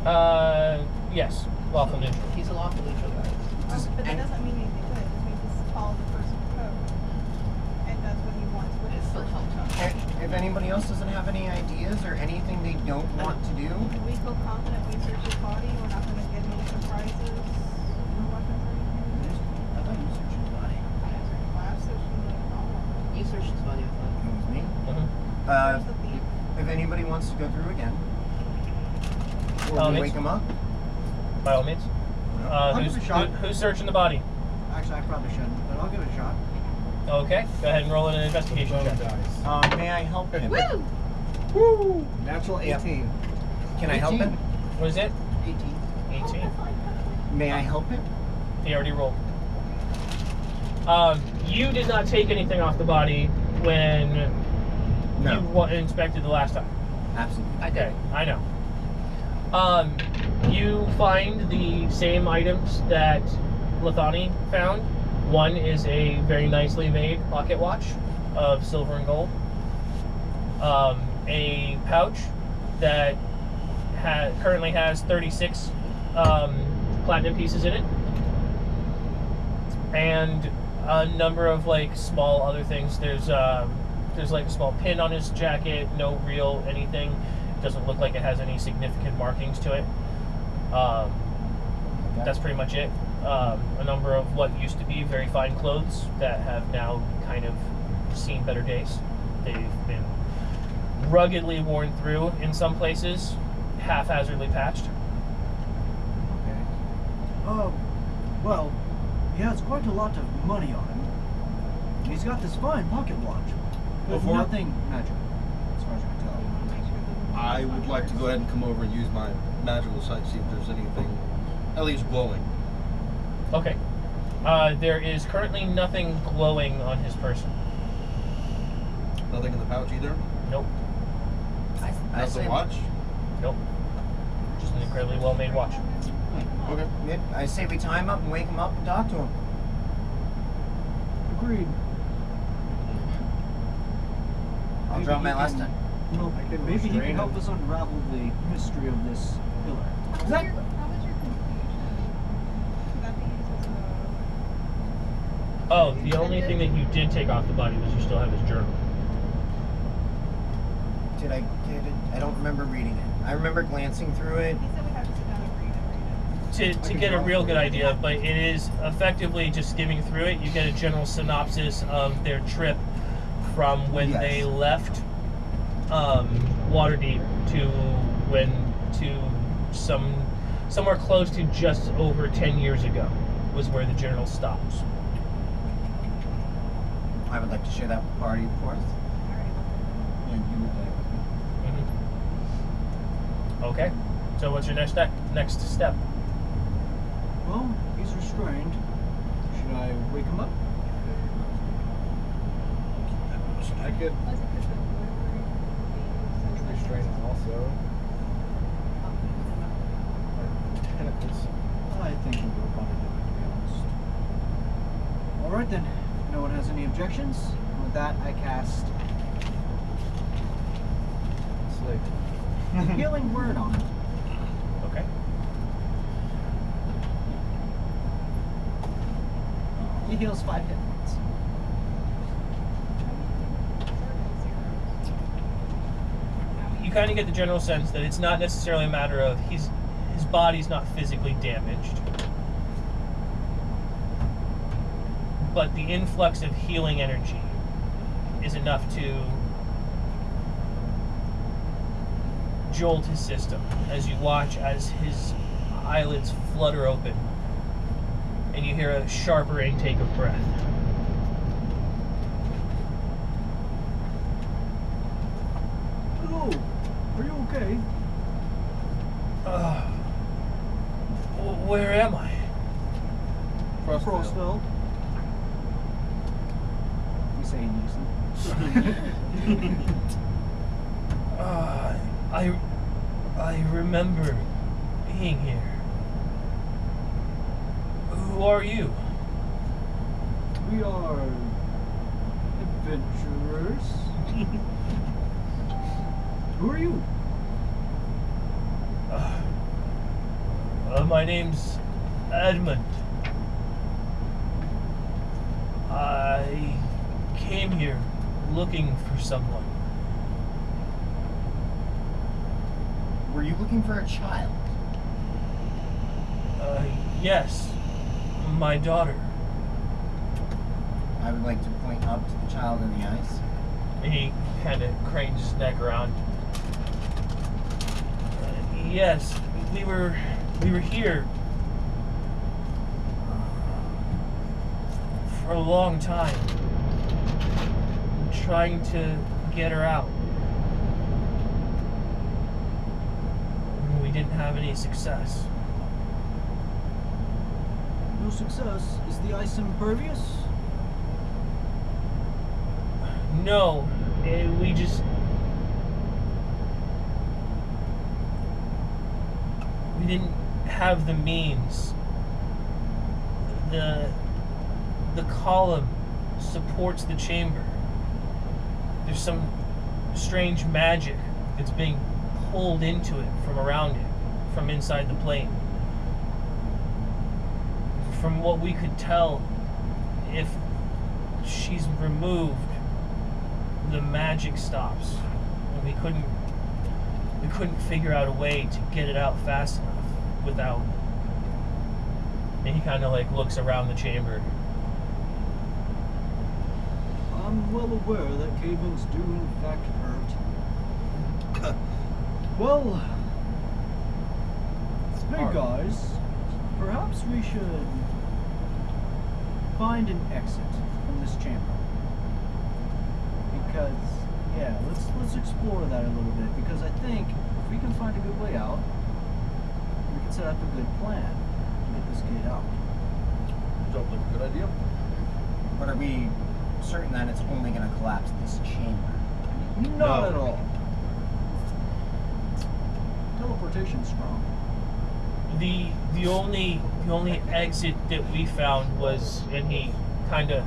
Yes. Lawful neutral. He's a lawful neutral, guys. But that doesn't mean anything good. It just means he's follows the person's code and does what he wants with It his still personal helps. code. If anybody else doesn't have any ideas or anything they don't want to do, We feel confident we search his body. We're not going to get any surprises. No weapons or anything. I thought you searched his body. Last session, You searched his body, I thought. It was me. Where's the thief? If anybody wants to go through again, By all or we means. wake him up. By all means. I'll give it a shot. Who's searching the body? Actually, I probably shouldn't, but I'll give it a shot. Okay. Go ahead and roll an investigation check. May I help him? Woo! Woo! Natural Yep. 18. Can I help him? What is it? 18. 18. May I help him? He already rolled. You did not take anything off the body when you inspected the last time. Absolutely. I did. Okay, I know. You find the same items that Lithani found. One is a very nicely made pocket watch of silver and gold. A pouch that currently has 36 platinum pieces in it. And a number of like small other things. There's like a small pin on his jacket, no real anything. It doesn't look like it has any significant markings to it. That's pretty much it. A number of what used to be very fine clothes that have now kind of seen better days. They've been ruggedly worn through in some places, haphazardly patched. Okay. Well, he has quite a lot of money on him. He's got this fine pocket watch. But Before- nothing magical, as far as I can tell. I would like to go ahead and come over and use my magical sight, see if there's anything at least glowing. Okay. There is currently nothing glowing on his person. Nothing in the pouch either? Nope. I Not the say, watch? Nope. Just an incredibly well-made watch. Okay. I say we tie him up and wake him up and talk to him. Agreed. I'll Maybe drop he my last can- time. Well, I can maybe he restrain can help him. us unravel the mystery of this pillar. How was your confusion? Could that be used as a... Oh, the only thing that you did take off the body was you still have his journal. Did I get it? I don't remember reading it. I remember glancing through it. He said we have to sit down and read it. To get a real good idea, but it is effectively just skimming through it. You get a general synopsis of their trip from when Yes. they left Waterdeep to somewhere close to just over 10 years ago was where the journal stops. I would like to share that with the party, of course. I already looked at it. And you would like with me. Okay. So what's your next step? Well, he's restrained. Should I wake him up? I could Was it because the wood were being used as like... restrain him also. Tentacles. I think we'll work on it, to be honest. Alright then. No one has any objections? And with that, I cast Slick. Healing Word on him. Okay. He heals 5 hit points. You kind of get the general sense that it's not necessarily a matter of his body's not physically damaged, but the influx of healing energy is enough to jolt his system as you watch as his eyelids flutter open and you hear a sharper intake of breath. Hello! Are you okay? Where am I? Frostville. We say in unison. I remember being here. Who are you? We are adventurers. Who are you? My name's Edmund. I came here looking for someone. Were you looking for a child? Yes, my daughter. I would like to point up to the child in the eyes. He kind of cranes his neck around. Yes, we were here for a long time, trying to get her out. We didn't have any success. No success. Is the ice impervious? No, we didn't have the means. The column supports the chamber. There's some strange magic that's being pulled into it from around it, from inside the plane. From what we could tell, if she's removed, the magic stops, and we couldn't figure out a way to get it out fast enough without. And he kind of like looks around the chamber. I'm well aware that cave-ins do in fact hurt. Well, hey guys, perhaps we should find an exit from this chamber. Because, yeah, let's explore that a little bit. Because I think if we can find a good way out, we can set up a good plan to get this kid out. Sounds like a good idea. But are we certain that it's only going to collapse this chamber? Not No. at all. Teleportation's strong. The only exit that we found was, and he kind of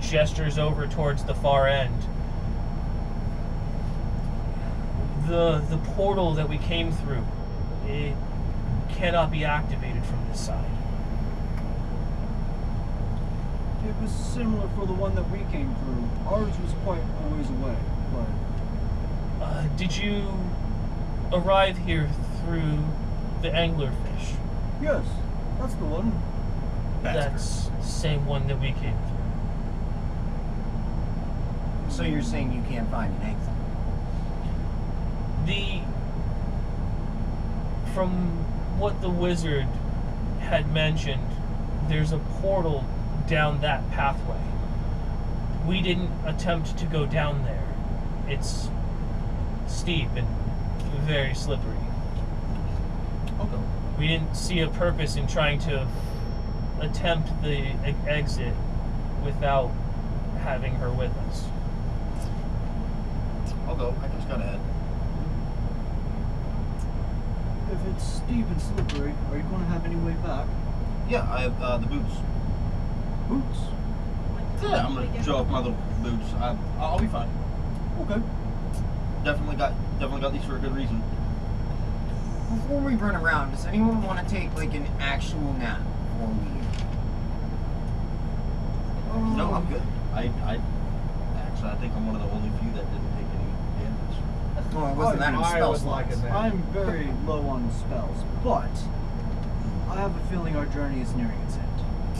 gestures over towards the far end. The portal that we came through, it cannot be activated from this side. It was similar for the one that we came through. Ours was quite a ways away, but Did you arrive here through the anglerfish? yes, that's the one. That's the same one that we came through. So you're saying you can't find an exit? From what the wizard had mentioned, there's a portal down that pathway. We didn't attempt to go down there. It's steep and very slippery. Okay. We didn't see a purpose in trying to attempt the exit without having her with us. I'll go. I just gotta head. If it's steep and slippery, are you going to have any way back? Yeah, I have the boots. Boots? Yeah, I'm gonna show off my little boots. I'll be fine. Okay. Definitely got these for a good reason. Before we run around, does anyone want to take like an actual nap before we leave? No, I'm good. I think I'm one of the only few that didn't take any damage. Well, it wasn't that in I spell would like slots. a nap. I'm very low on spells, but I have a feeling our journey is nearing its end.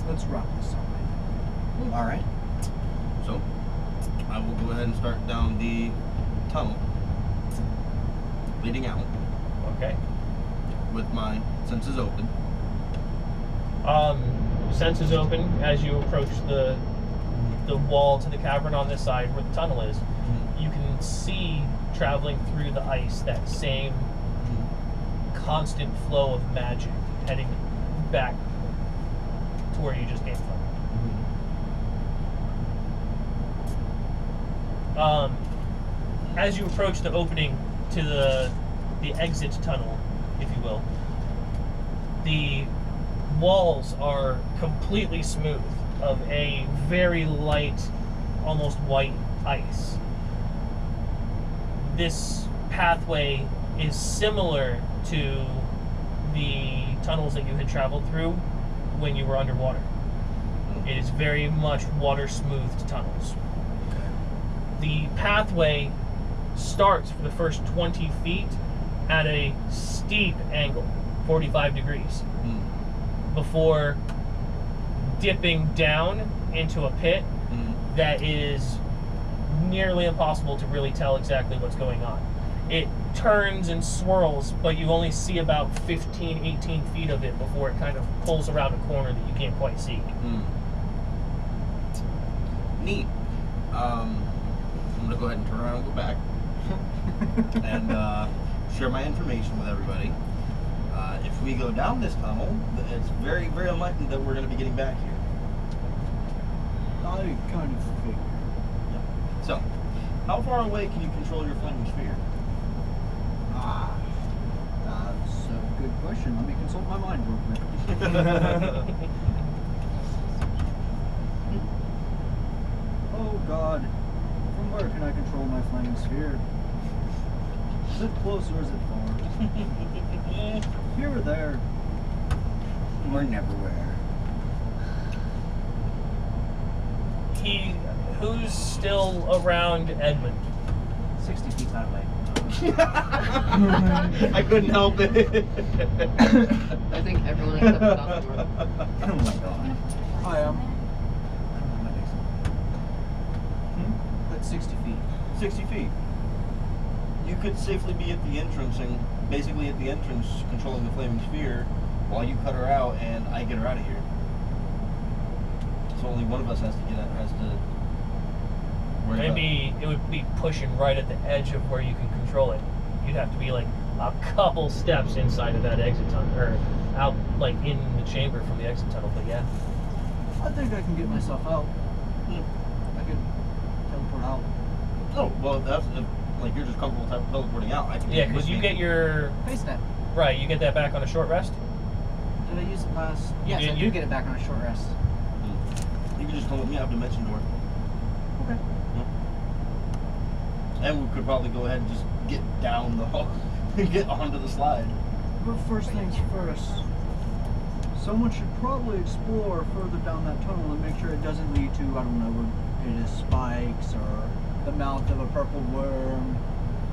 Let's wrap this up. All right. So, I will go ahead and start down the tunnel leading out Okay. with my senses open. Senses open as you approach the wall to the cavern on this side where the tunnel is. You can see traveling through the ice that same constant flow of magic heading back to where you just came from. As you approach the opening to the exit tunnel, if you will, the walls are completely smooth of a very light, almost white ice. This pathway is similar to the tunnels that you had traveled through when you were underwater. It is very much water-smoothed tunnels. The pathway starts for the first 20 feet at a steep angle, 45 degrees, before dipping down into a pit that is nearly impossible to really tell exactly what's going on. It turns and swirls, but you only see about 15, 18 feet of it before it kind of pulls around a corner that you can't quite see. Neat. I'm gonna go ahead and turn around and go back and share my information with everybody. If we go down this tunnel, it's very, very unlikely that we're gonna be getting back here. I kind of figured. So, how far away can you control your flaming sphere? That's a good question. Let me consult my mind real quick. Oh God, from where can I control my flaming sphere? Is it close or is it far? Here or there? We're neverwhere. Who's still around Edmund? 60 feet that way. I couldn't help it. I think everyone except Southmore. Oh my god. I am. That's 60 feet. 60 feet. You could safely be at the entrance and basically at the entrance controlling the flaming sphere while you cut her out and I get her out of here. So only one of us has to worry Maybe it would be pushing right at the edge of where you can control it. You'd have to be like a couple steps inside of that exit tunnel, or out like in the chamber from the exit tunnel. But yeah, I think I can get myself out. about. I can teleport out. Oh, well, that's like you're just comfortable teleporting out. I can yeah, take because with you me. get your Face step. right. You get that back on a short rest. Did I use it last? Yes, did, I you- do get it back on a short rest. You can just come with me. I have dimension door. Okay. And we could probably go ahead and just get down the hall and get onto the slide. But first things first, someone should probably explore further down that tunnel and make sure it doesn't lead to, I don't know, a pit of spikes or the mouth of a purple worm.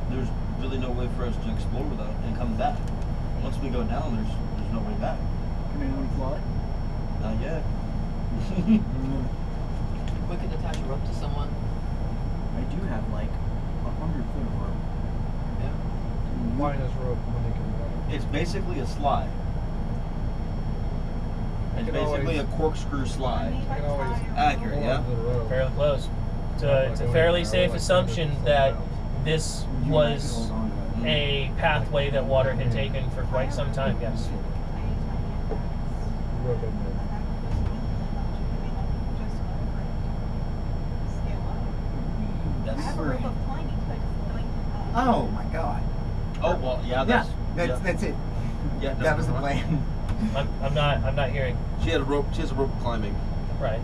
There's really no way for us to explore without and come back. Once we go down, there's no way back. Can anyone fly? Not yet. We could attach a rope to someone. I do have like 100 foot of rope. Yeah. Why does rope when they can run? It's basically a slide. It's can basically always- a corkscrew slide. You can always Accurate, hold yeah. onto the rope. Fairly close. It's a Like going fairly down, safe like assumption going that down. this You was might hold on to it. a pathway that water had taken for quite some time. Yes. Rope in there. That's Oh my god. Oh well, yeah. Yeah, That's that's it. yeah. No, That was the never mind. plan. I'm not hearing. She had a rope. She has a rope climbing. Right.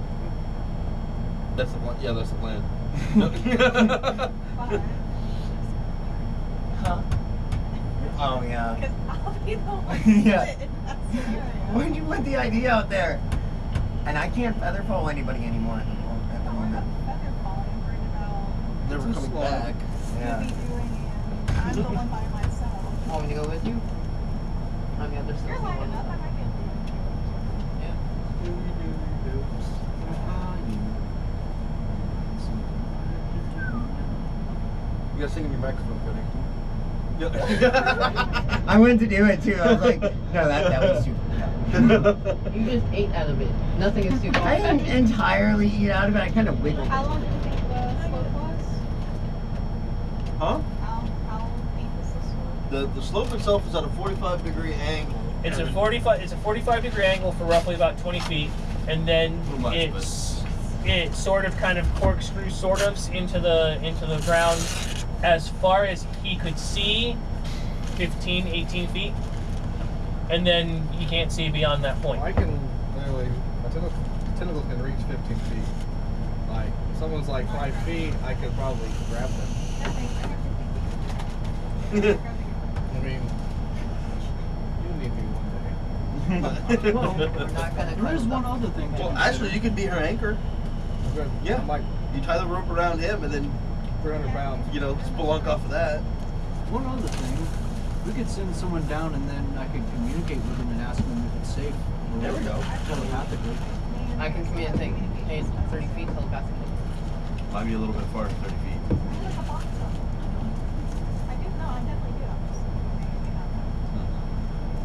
That's the plan. Yeah, that's the plan. Huh? Oh yeah. Because I'll be the one Yeah. split in that scenario. Why'd you put the idea out there? And I can't feather fall anybody anymore at the moment. I'm worried about feather falling. I'm worried about Never It's a coming slide. back. Yeah. Scooby doing it. I'm the one by myself. Want me to go with you? I mean, there's You're something lining up. I might get Yeah. You gotta sing in your microphone, Cody. I went to do it too. I was like, no, that was super. You just ate out of it. Nothing is too I didn't entirely eat out of it. I kind of wiggled. How long do you think the slope was? Huh? How deep is the slope? The slope itself is at a 45-degree angle. It's a 45-degree angle for roughly about 20 feet, and then Much, it sort of kind of corkscrews sort of into the ground as far as he could see, 15, 18 feet, and then he can't see beyond that point. I can literally, my tentacles can reach 15 feet. Like, if someone's like 5 feet, I could probably grab them. I mean, you need me one. Well, We're not gonna there is cuddle one up. other thing. to Well, consider. actually, you could be her anchor. Yeah. I'm like You tie the rope around him and then, 300 pounds. you know, spelunk off of that. One other thing, we could send someone down and then I could communicate with them and ask them if it's safe. There we go. Telepathically. I can communicate 30 feet telepathically. Might be a little bit far, 30 feet. I do. No, I definitely do. I'm just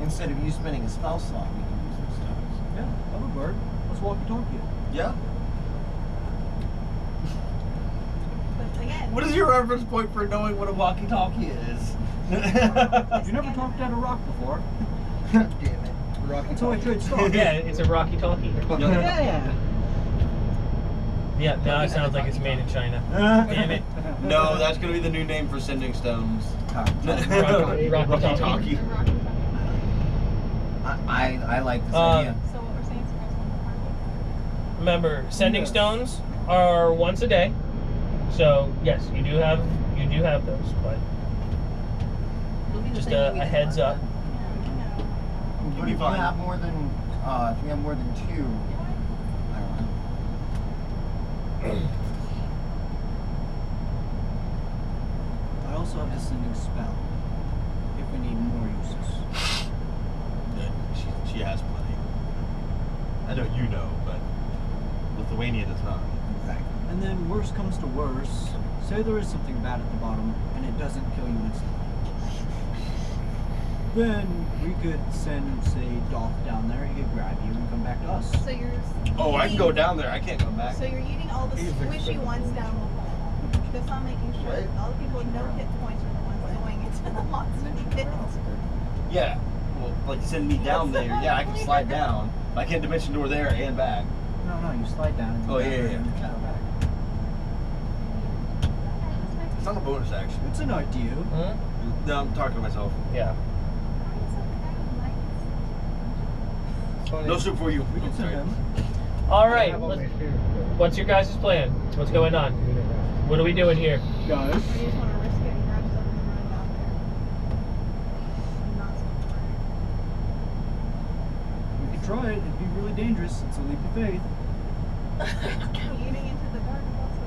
Instead of you spending a spell slot, we can use those stones. Yeah, that would work. Let's walkie-talkie it. Yeah. But again, What is your reference point for knowing what a walkie-talkie is? You never talked at a rock before. Damn it. Rocky That's how I trade stock. Yeah, it's a rocky talkie. Yeah. Yeah, now it sounds like it's made in China. Damn it. No, that's gonna be the new name for sending stones. Rocky Walkie-talkie. the rocky I like this Um, idea. So what we're saying is we're gonna spend the party. Remember, sending Yes. stones are once a day. So yes, you do have those, but It'll be the just same a week heads as up. But be if fine. we have more than two, I don't know. I also have a sending spell. If we need more uses. She has plenty. I know you know, but Lithuania does not. Exactly. And then worst comes to worst, say there is something bad at the bottom and it doesn't kill you instantly. Then we could send, say, Dolph down there, he could grab you and come back to us. So you're. Oh, I can go down there. I can't come back. So you're eating all the He's squishy expensive. ones down the hole. Just not making sure Right. all the people with no hit points are the ones going into the monster pit. Yeah. Well, like send me down there. Yeah, I can slide down. I can't dimension door there and back. No, you slide down and Oh, grab yeah, her yeah, and yeah. come back. It's not a bonus action. It's an idea. Hmm? No, I'm talking to myself. Yeah. It's funny. No soup for you. We can send him. All I right. have all my let's- experience, What's your guys' plan? What's going on? What are we doing here? Guys, Or you just want to risk getting wrapped up and run down there. And not swim for we could try it. It'd be really dangerous. It's a leap of faith. it. Eating into the dark is also.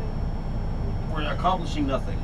We're accomplishing nothing.